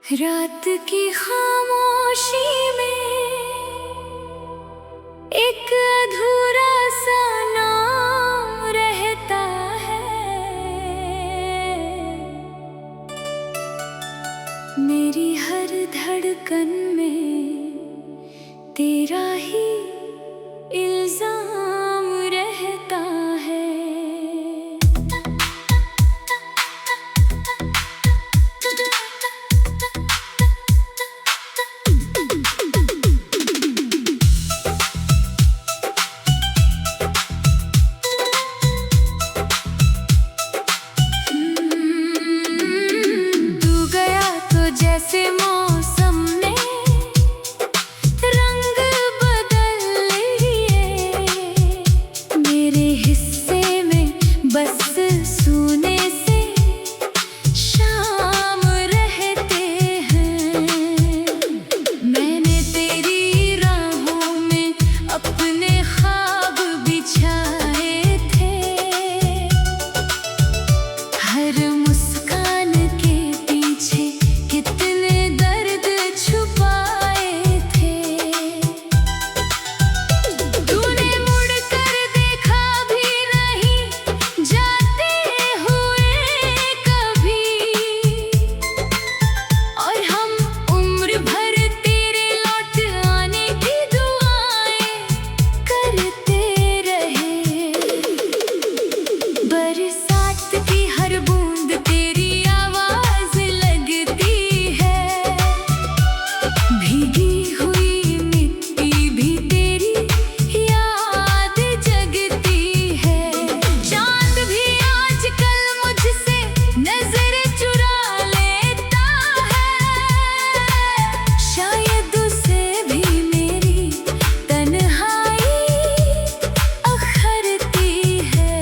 रात की खामोशी में एक अधूरा सा नाम रहता है। मेरी हर धड़कन में तेरा ही इल्जाम रहता है। जैसे मौसम ने रंग बदल लिए, मेरे हिस्से में बस सोने से शाम रहते हैं। मैंने तेरी राहों में अपने ख्वाब बिछाए थे, हर मुस्कान के पीछे कितने दर्द छुपाए थे। तूने मुड़ कर देखा भी नहीं जाते हुए कभी, और हम उम्र भर तेरे लौट आने की दुआएं करते रहे। बरसात की हर बूंद तेरी आवाज लगती है, भीगी हुई मिट्टी भी तेरी याद जगती है। चांद भी आजकल मुझसे नजर चुरा लेता है, शायद उसे भी मेरी तन्हाई अखरती है।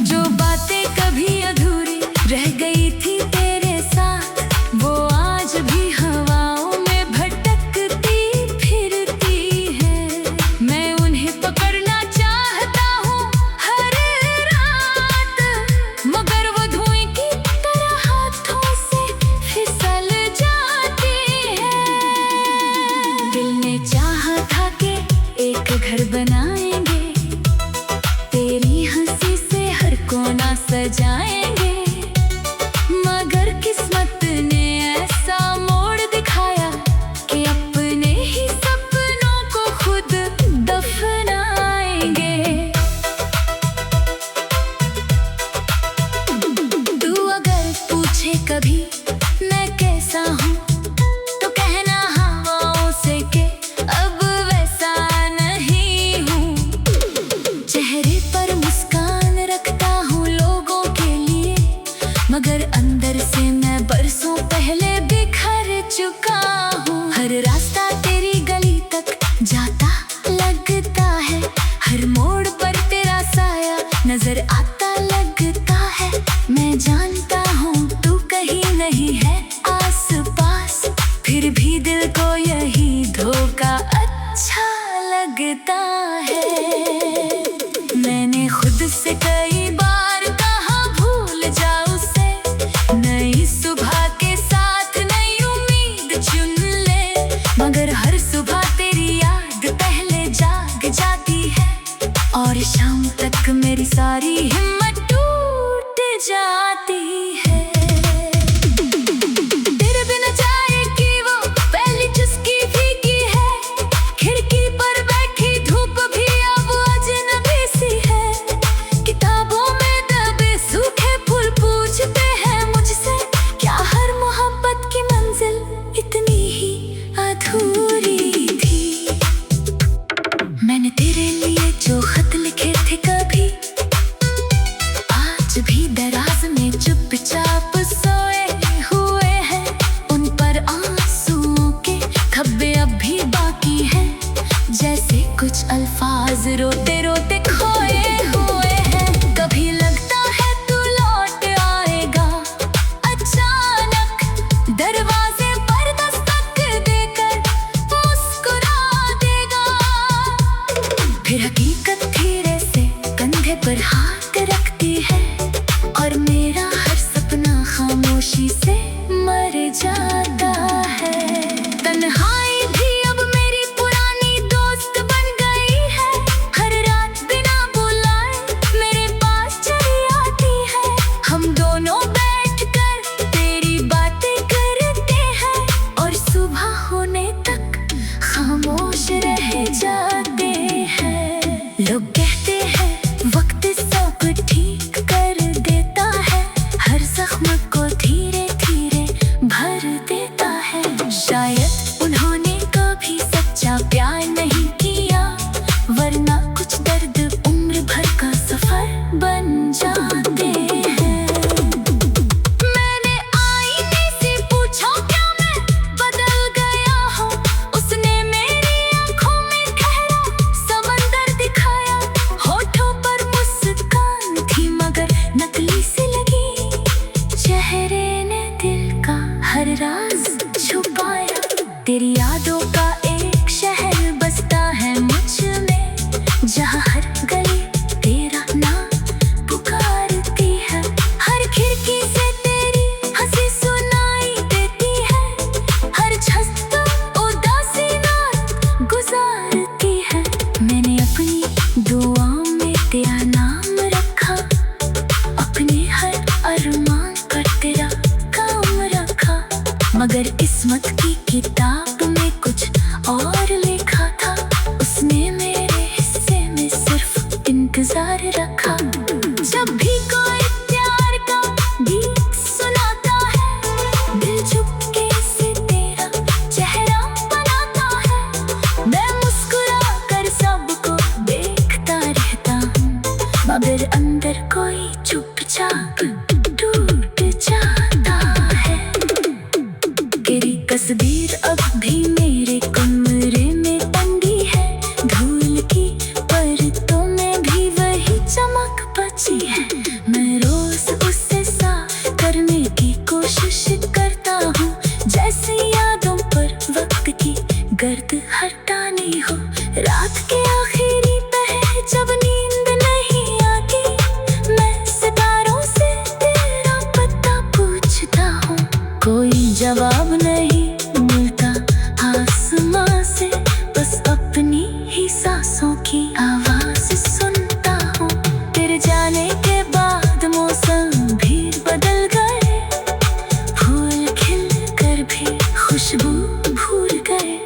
जो बातें कभी अधूरी रह गई थी तेरे साथ, वो आज भी हवाओं में भटकती फिरती है। मैं उन्हें पकड़ना चाहता हूँ हर रात, मगर वो धुएं की तरह हाथों से फिसल जाती है। दिल ने चाहा था कि एक घर बनाएंगे, तेरी हंसी से हर कोना सजाएंगे, मगर किस्मत ने ऐसा मोड़ दिखाया कि अपने ही सपनों को खुद दफनाएंगे। तू अगर पूछे कभी मैं कैसा हूँ, तो कहना हवाओं से कि अब वैसा नहीं हूँ। चेहरे पर मुस्कान रखता हूँ लोगों के लिए, मगर अंदर से मैं बरसों पहले बिखर चुका हूँ। हर रास्ता तेरी गली तक जाता लगता है, हर मोड़ पर तेरा साया नजर आता लगता है। मैं जानता हूँ तू कहीं नहीं है आस पास, फिर भी दिल को यही धोखा अच्छा लगता है। मैंने खुद से कई बार कहा भूल जाओ उसे, नई सुबह के साथ नई उम्मीद चुन ले, मगर हर सुबह तेरी याद पहले जाग जाती है, और शाम तक मेरी सारी हिम्मत टूट जाती है। तेरे बिना चाय की वो पहली चुस्की फीकी है, खिड़की पर बैठी धूप भी अब अजनबी सी है। किताबों में दबे सूखे फूल पूछते हैं मुझसे, क्या हर मोहब्बत की मंजिल इतनी ही अधूरी थी। मैंने तेरे लिए जो खत लिखे थे कभी, आज भी दराज में चुपचाप सोए हुए हैं, उन पर आंसुओं के धब्बे अब भी बाकी हैं, जैसे कुछ अल्फाज रोते रोते खोए हुए हैं। कभी लगता है तू लौट आएगा अचानक, दरवाजे पर दस्तक देकर मुस्कुरा देगा, फिर हकीकत धीरे से कंधे पर हाथ रखती है, और मेरा हर सपना खामोशी धीरे धीरे भर देता है। शायद उन्होंने कभी सच्चा प्यार नहीं किया, वरना कुछ दर्द उम्र भर का सफर बन जाते हैं। मैंने आईने से पूछा क्या मैं बदल गया हूँ, उसने मेरी आंखों में गहरा समंदर दिखाया। होठों पर मुस्कान थी मगर नकली सी लगी, चेहरे ने दिल का हर राज छुपाया। तेरी यादों का एक शहर बसता है मुझ में, जहाँ हर गली तेरा नाम पुकारती है। हर खिड़की से तेरी हंसी सुनाई देती है, हर छत उदासी रात गुजारती है। मैंने अपनी दुआओं में तेरा नाम रखा, अपने हर अरमान पर तेरा काम रखा। मगर किस्मत की किताब में कुछ और लिखा था, उसने मेरे हिस्से में सिर्फ इंतजार रखा। जब भी कोई प्यार का गीत सुनाता है, दिल चुपके से तेरा चेहरा बनाता है। मैं मुस्कुरा कर सबको देखता रहता हूँ, मगर अंदर कोई चुपचाप टूट जाता है। तेरी तस्वीर अब भी मेरे कमरे में टंगी है, धूल की परतों में भी वही चमक बची है। मैं रोज उसे साफ करने की कोशिश करता हूँ, जैसे यादों पर वक्त की गर्द हटानी हो। रात के आखिरी पहर जब नींद नहीं आती, मैं सितारों से तेरा पता पूछता हूँ। कोई जवाब नहीं मिलता आसमां से, बस अपनी ही सांसों की आवाज सुनता हूँ। तेरे जाने के बाद मौसम भी बदल गए, फूल खिल कर भी खुशबू भूल गए।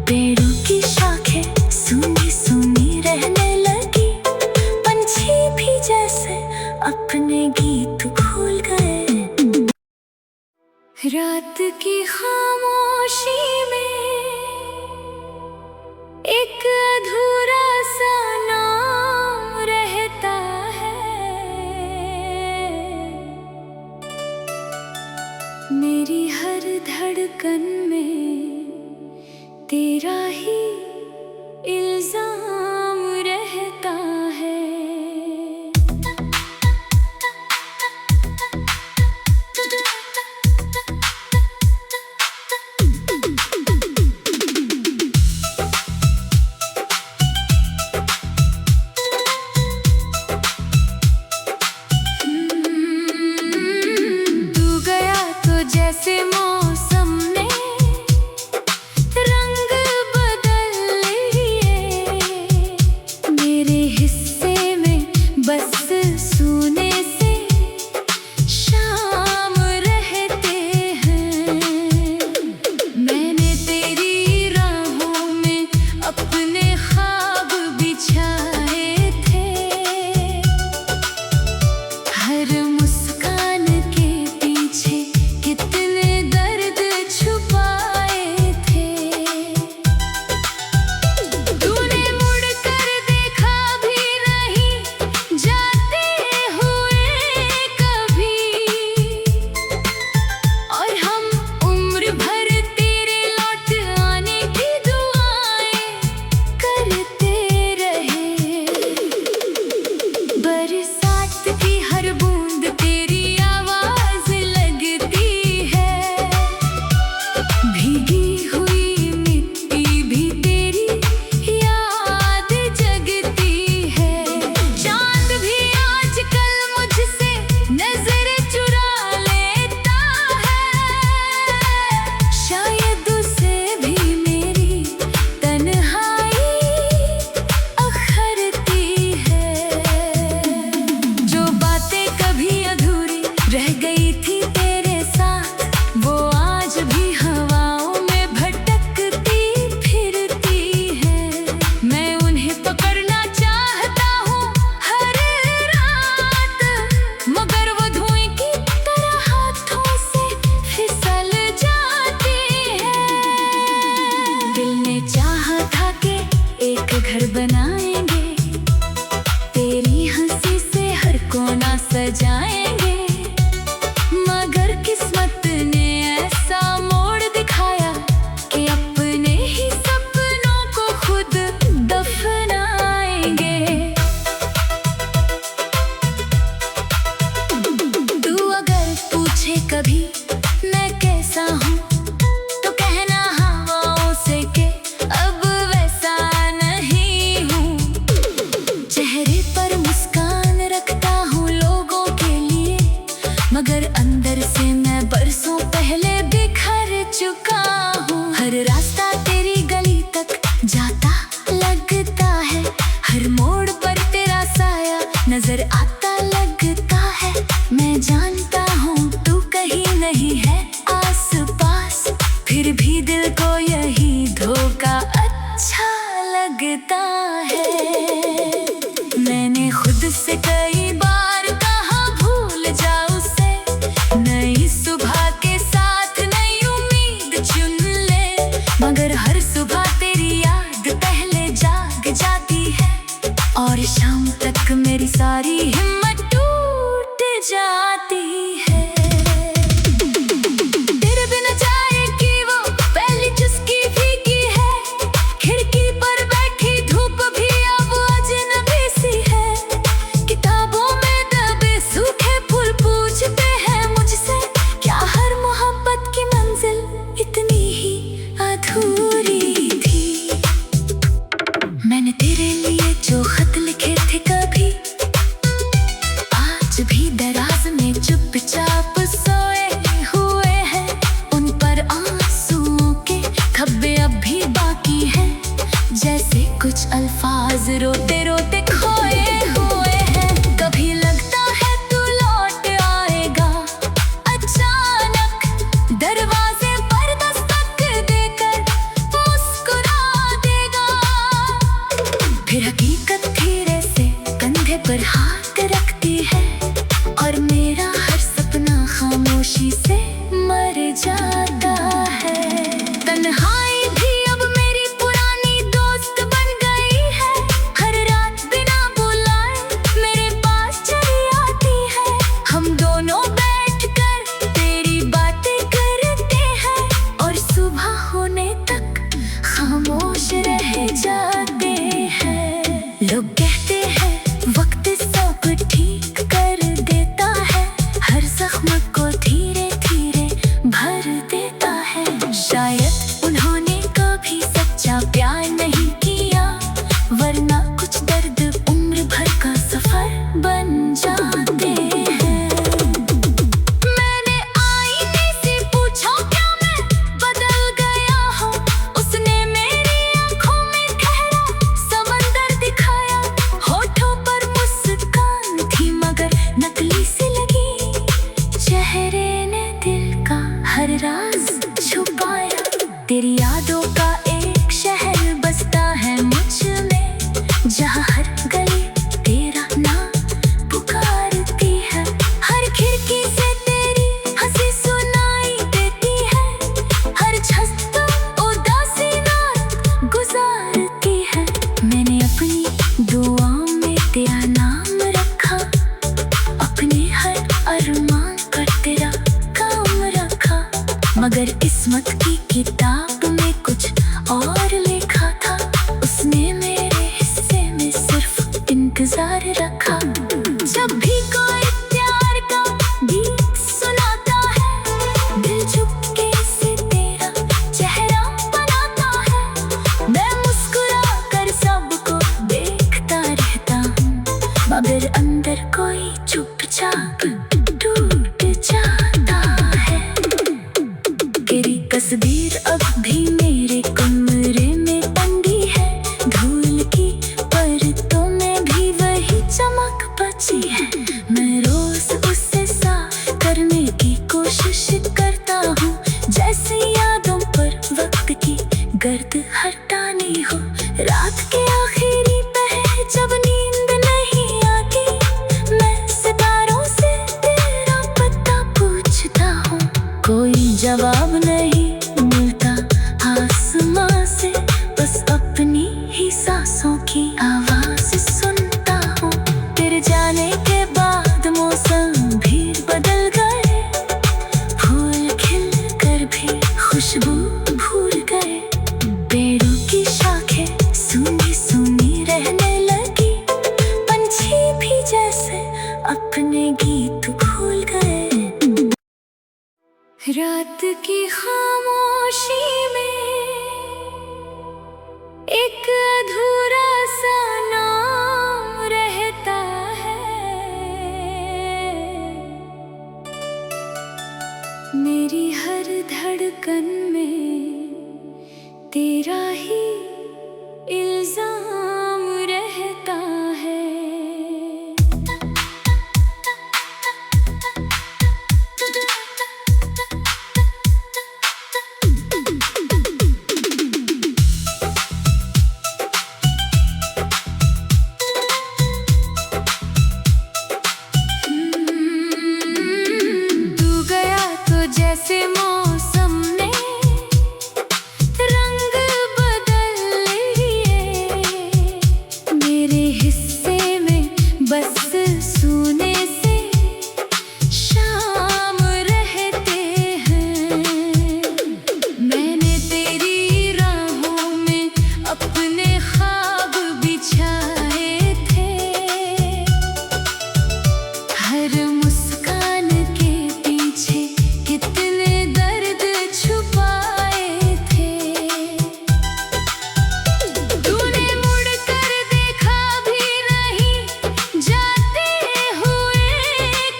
पेड़ों की शाखें सूनी सूनी रहने लगी, पंछी भी जैसे अपने गीत भूल गए। रात की खामोशी में एक अधूरा सा नाम रहता है, मेरी हर धड़कन में तेरा ही इल्जाम रहता है। जैसे मौसम ने रंग बदल लिए, मेरे हिस्से में बस सोने से शाम रहते हैं। मैंने तेरी राहों में अपने ख्वाब बिछाए थे, हर मुस्कान के पीछे कितने दर्द नहीं है आस पास, फिर भी दिल को यही धोखा अच्छा लगता है। मैंने खुद से कई बार कहा भूल जाओ उसे, नई सुबह के साथ नई उम्मीद चुन ले, मगर हर सुबह तेरी याद पहले जाग जाती है, और शाम तक मेरी सारी हिम्मत टूट जाती है। तेरे बिना चाय की वो पहली चुस्की फीकी है, खिड़की पर बैठी धूप भी अब अजनबी सी है, किताबों में दबे सूखे फूल पूछते हैं मुझसे, क्या हर मोहब्बत की मंजिल इतनी ही अधूरी थी। मैंने तेरे लिए जो खत लिखे थे कभी, आज भी दराज में चुपचाप सोए हुए हैं, उन पर आंसुओं के धब्बे अब भी बाकी हैं, जैसे कुछ अल्फाज रोते रोते खोए हुए हैं। कभी लगता है तू लौट आएगा अचानक, दरवाजे पर दस्तक देकर मुस्कुरा देगा, फिर हकीकत धीरे से कंधे पर हाथ रखती है, और मेरा हर सपना खामोशी से मर जाता है। तन्हाई भी अब मेरी पुरानी दोस्त बन गई है, हर रात बिना बुलाए मेरे पास चली आती है, हम दोनों बैठकर तेरी बातें करते हैं, और सुबह होने तक खामोश रह जाते हैं। लोग कहते हैं वक्त सब ठीक कर देता है, हर जख्म को धीरे धीरे भर देता है, शायद उन्होंने कभी सच्चा प्यार नहीं किया, वरना कुछ दर्द उम्र भर का सफर बन जाते हैं। मैंने आईने से पूछा क्या मैं बदल गया हूँ, उसने मेरी आंखों में गहरा समंदर दिखाया, होठों पर मुस्कान थी मगर नकली सी लगी, चेहरे ने दिल का हर राज छुपाया। तेरी यादों का एक शहर बसता है मुझ में, जहाँ हर गली तेरा नाम पुकारती है, हर खिड़की से तेरी हंसी सुनाई देती है, हर छत उदासी रात गुजारती है। मैंने अपनी दुआओं में तेरा नाम रखा, अपने हर अरमान पर तेरा काम रखा, मगर किस्मत की किताब में कुछ और लिखा था, उसने मेरे हिस्से में सिर्फ इंतजार रखा। जब भी कोई प्यार का गीत सुनाता है, दिल चुपके से तेरा चेहरा बनाता है, मैं मुस्कुरा कर सबको देखता रहता हूँ, मगर अंदर कोई चुपचाप टूट जाता है। तेरी तस्वीर अब भी मेरे कमरे में टंगी है, धूल की परतों में भी वही चमक बची है, मैं रोज उसे साफ करने की कोशिश करता हूँ, जैसे यादों पर वक्त की गर्द हटानी हो। रात के आखिरी पहर जब नींद नहीं आती, मैं सितारों से तेरा पता पूछता हूँ, कोई जवाब नहीं मिलता आसमां से, बस अपनी ही सांसों की आवाज सुनता हूँ। तेरे जाने के बाद मौसम भी बदल गए, फूल खिल कर भी खुशबू भूल गए, पेड़ों की शाखें सूनी सूनी रहने लगी, पंछी भी जैसे अपने गीत भूल गए। रात की खामोशी में एक अधूरा सा नाम रहता है, मेरी हर धड़कन में तेरा ही इल्जाम रहता है। जैसे मौसम ने रंग बदल लिए, मेरे हिस्से में बस सोने से शाम रहते हैं। मैंने तेरी राहों में अपने ख्वाब बिछाए थे, हर मुस्कान के पीछे कितने दर्द छुपाए थे। तूने मुड़ कर देखा भी नहीं जाते हुए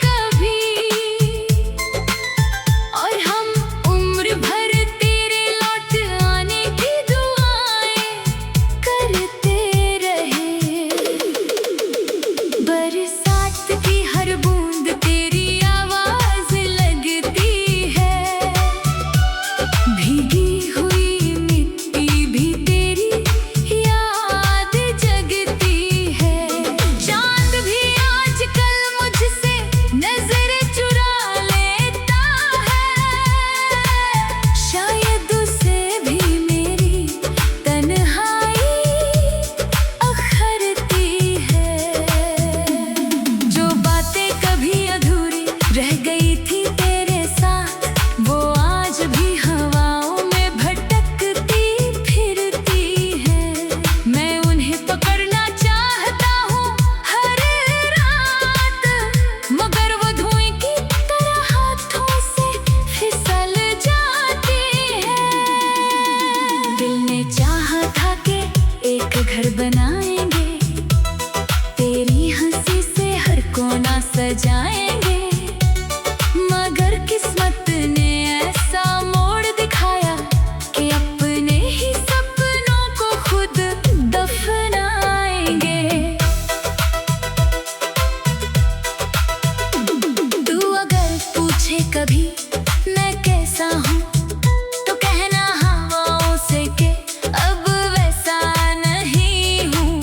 कभी, और हम उम्र भर तेरे लौट आने की दुआएं करते रहे। बरसात की हर बूंद तेरी आवाज लगती है, भीगी हुई मिट्टी भी तेरी याद जगती है। चांद भी आजकल मुझसे नजर चुरा लेता है, शायद उसे भी मेरी तन्हाई अखरती है। जो बातें कभी अधूरी रह गई थी तेरे साथ, वो आज भी हवाओं में भटकती फिरती है। मैं उन्हें पकड़ना चाहता हूँ हर रात, मगर वो धुएं की तरह हाथों से फिसल जाती है। दिल ने चाहा था कि एक घर बनाएंगे, तेरी हंसी से हर कोना सजाएंगे, मगर किस्मत ने ऐसा मोड़ दिखाया कि अपने ही सपनों को खुद दफनाएंगे। तू अगर पूछे कभी मैं कैसा हूँ, तो कहना हवाओं से के अब वैसा नहीं हूँ।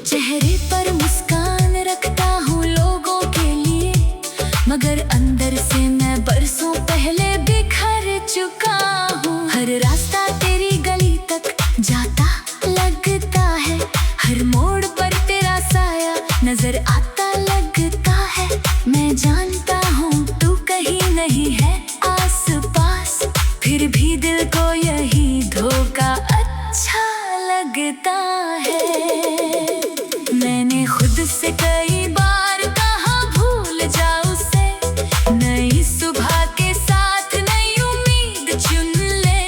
चेहरे पर मुस्कान रखता हूँ लोगों के लिए, मगर अंदर से मैं बरसों पहले बिखर चुका हूँ। हर रास्ता तेरी गली तक जाता लगता है, हर मोड़ पर तेरा साया नजर आता लगता है। मैं जानता हूँ तू कहीं नहीं है आस पास, फिर भी दिल को यही धोखा अच्छा लगता है। मैंने खुद से कई बार कहा भूल जा उसे, नई सुबह के साथ नई उम्मीद चुन ले,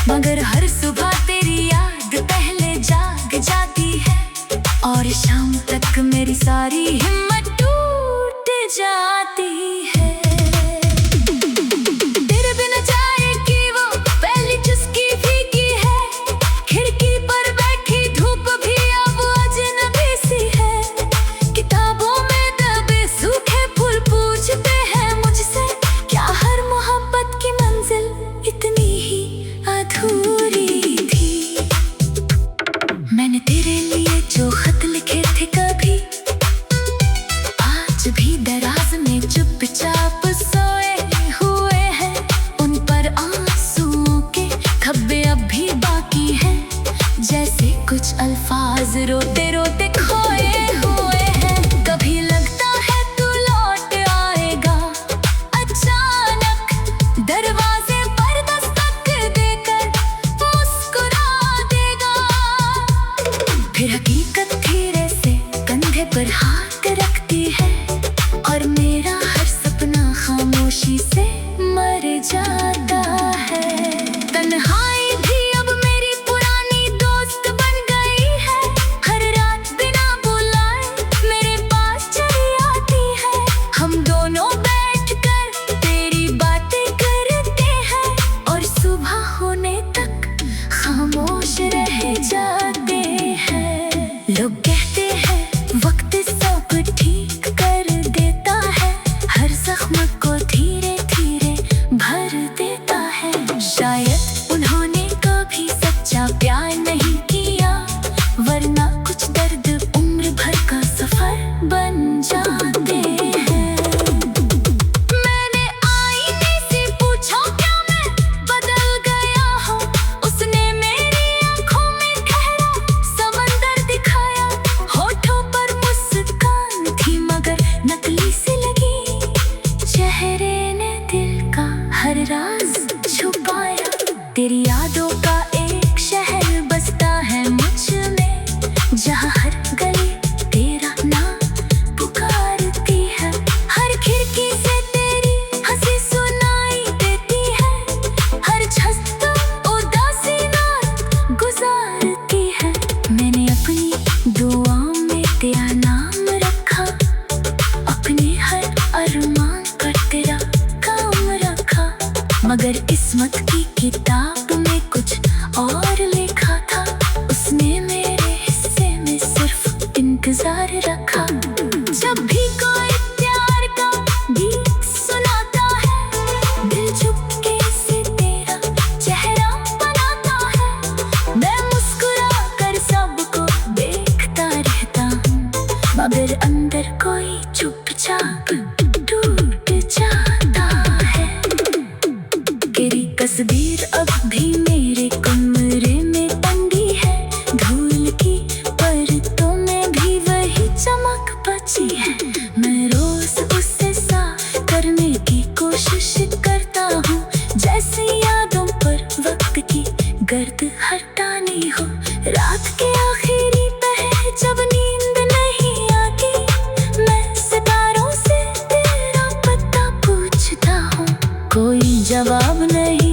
मगर हर सुबह तेरी याद पहले जाग जाती है, और शाम तक मेरी सारी हिम्मत टूट जाती है। तेरे बिना चाय की वो पहली चुस्की फीकी है, खिड़की पर बैठी धूप भी अब अजनबी सी है। किताबों में दबे सूखे फूल पूछते हैं मुझसे, क्या हर मोहब्बत की मंजिल इतनी ही अधूरी थी। मैंने तेरे लिए जो खत लिखे थे कभी, आज भी दराज में चुपचाप सोए हुए हैं, उन पर आंसुओं के धब्बे अब भी बाकी हैं, जैसे कुछ अल्फाज रोते रोते खोए हुए हैं। कभी लगता है तू लौट आएगा अचानक, दरवाजे पर दस्तक देकर मुस्कुरा देगा, फिर हकीकत धीरे से कंधे पर हाथ रखती है, और मेरा हर सपना खामोशी से मर जाता है। तन्हाई भी अब मेरी पुरानी दोस्त बन गई है, हर रात बिना बुलाए मेरे पास चली आती है। हम दोनों बैठकर तेरी बातें करते हैं, और सुबह होने तक खामोश रह जाते हैं। लोग कहते हैं वक्त सब ठीक कर देता है, हर जख्म को धीरे धीरे भर देता है। शायद उन्होंने कभी सच्चा प्यार नहीं किया, वरना कुछ दर्द उम्र भर का सफर बन जाते हैं। मैंने आईने से पूछा तेरी यादों का एक शहर बसता है मुझ में, जहाँ हर गली तेरा नाम पुकारती है। हर खिड़की से तेरी हंसी सुनाई देती है, हर छत उदासी रात गुजारती है। मैंने अपनी दुआओं में तेरा नाम रखा, अपने हर अरमान पर तेरा काम रखा। मगर किस्मत की किताब में कुछ और लिखा था, उसने मेरे हिस्से में सिर्फ इंतजार रखा। जब भी कोई प्यार का गीत सुनाता है, दिल चुपके से तेरा चेहरा बनाता है। मैं मुस्कुरा कर सबको देखता रहता हूँ, मगर अंदर कोई चुपचाप टूट जाता है। तेरी तस्वीर अब भी मेरे कमरे में टंगी है, धूल की परतों में भी वही चमक बची है। मैं रोज उसे साफ करने की कोशिश करता हूँ, जैसे यादों पर वक्त की गर्द हटानी हो। रात के आखिरी पहर जब नींद नहीं आती, मैं सितारों से तेरा पता पूछता हूँ। कोई जवाब नहीं,